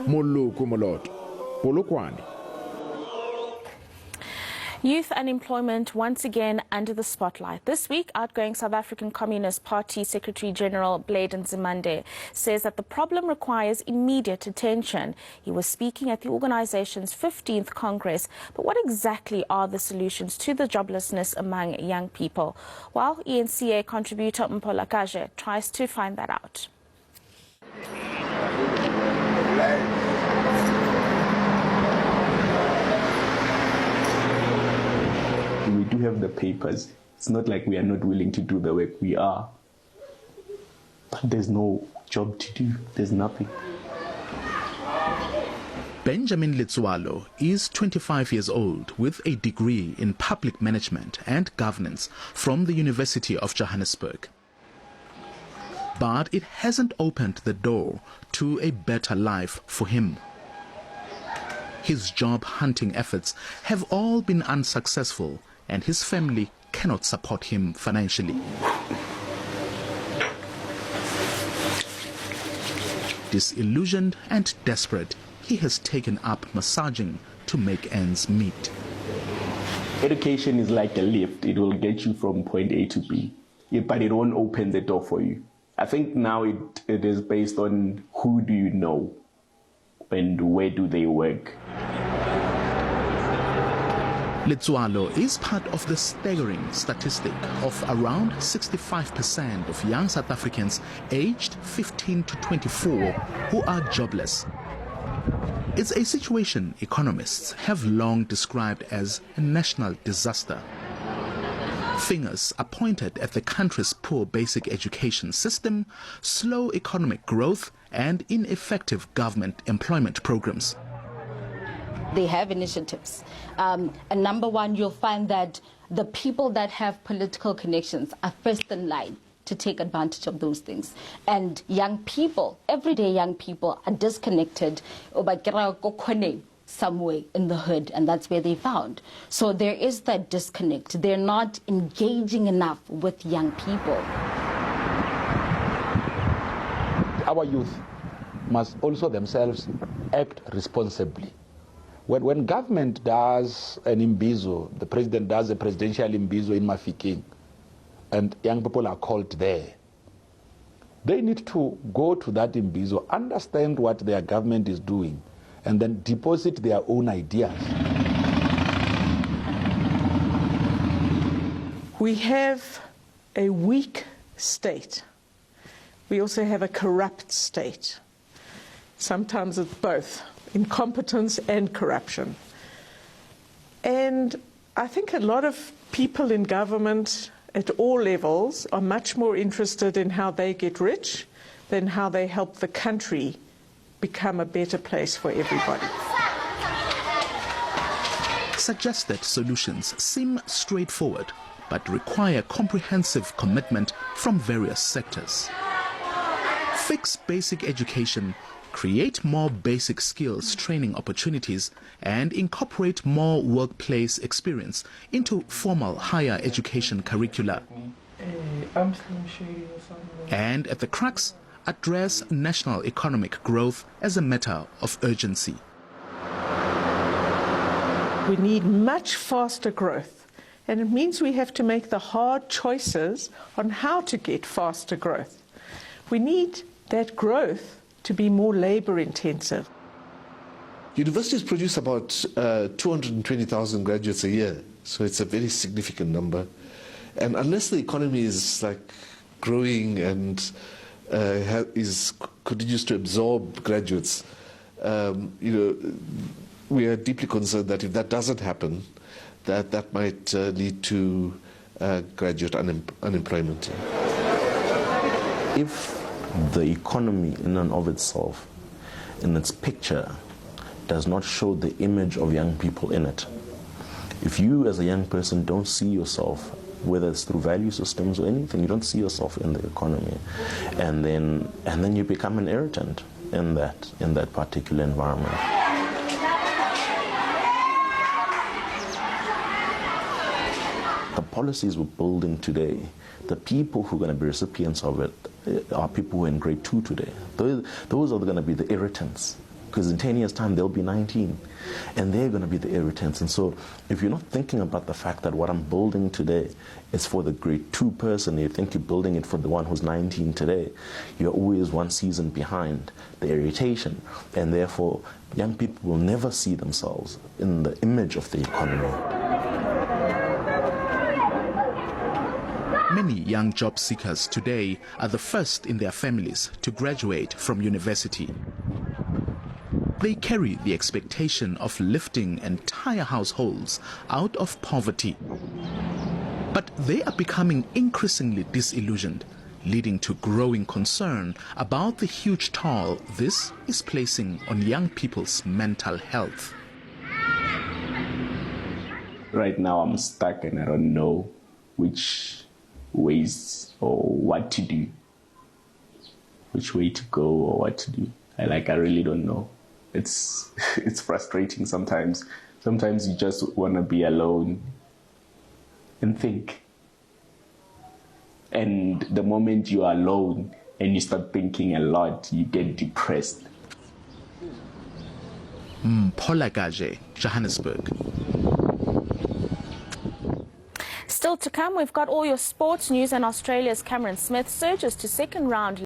Moluku Molot, Polokwane. Youth unemployment once again under the spotlight. This week, outgoing South African Communist Party Secretary-General Blade Nzimande says that the problem requires immediate attention. He was speaking at the organization's 15th Congress. But what exactly are the solutions to the joblessness among young people? Well, eNCA contributor Mpola Kaje tries to find that out. We do have the papers. It's not like we are not willing to do the work. We are. But there's no job to do. There's nothing. Benjamin Letsoalo is 25 years old with a degree in public management and governance from the University of Johannesburg. But it hasn't opened the door to a better life for him. His job hunting efforts have all been unsuccessful, and his family cannot support him financially. Disillusioned and desperate, he has taken up massaging to make ends meet. Education is like a lift. It will get you from point A to B, but it won't open the door for you. I think now it is based on who do you know and where do they work. Letsoalo is part of the staggering statistic of around 65% of young South Africans aged 15 to 24 who are jobless. It's a situation economists have long described as a national disaster. Fingers are pointed at the country's poor basic education system, slow economic growth, and ineffective government employment programs. They have initiatives. And number one, you'll find that the people that have political connections are first in line to take advantage of those things. And young people, everyday young people, are disconnected somewhere in the hood, and that's where they found. So there is that disconnect. They're not engaging enough with young people. Our youth must also themselves act responsibly. When government does an imbizo, the president does a presidential imbizo in Mafikeng, and young people are called there, they need to go to that imbizo, understand what their government is doing, and then deposit their own ideas. We have a weak state. We also have a corrupt state. Sometimes it's both, incompetence and corruption. And I think a lot of people in government at all levels are much more interested in how they get rich than how they help the country become a better place for everybody. Suggested solutions seem straightforward, but require comprehensive commitment from various sectors. Fix basic education, create more basic skills training opportunities, and incorporate more workplace experience into formal higher education curricula. And at the crux, address national economic growth as a matter of urgency. We need much faster growth, and it means we have to make the hard choices on how to get faster growth. We need that growth to be more labor intensive. Universities produce about 220,000 graduates a year, so it's a very significant number. And unless the economy is like growing and continues to absorb graduates, we are deeply concerned that if that doesn't happen, that might lead to graduate unemployment. If the economy in and of itself, in its picture, does not show the image of young people in it, if you as a young person don't see yourself, whether it's through value systems or anything, you don't see yourself in the economy, and then you become an irritant in that particular environment. The policies we're building today, the people who are going to be recipients of it are people who are in grade 2 today. Those are going to be the irritants because in 10 years' time they'll be 19 and they're going to be the irritants. And so if you're not thinking about the fact that what I'm building today is for the grade 2 person, you think you're building it for the one who's 19 today, you're always one season behind the irritation, and therefore young people will never see themselves in the image of the economy. Many young job seekers today are the first in their families to graduate from university. They carry the expectation of lifting entire households out of poverty. But they are becoming increasingly disillusioned, leading to growing concern about the huge toll this is placing on young people's mental health. Right now I'm stuck and I don't know which ways or what to do, which way to go or what to do. I really don't know. It's frustrating sometimes. Sometimes you just want to be alone and think. And the moment you are alone and you start thinking a lot, you get depressed. Paula Gaje, Johannesburg. Still to come, we've got all your sports news, and Australia's Cameron Smith surges to second round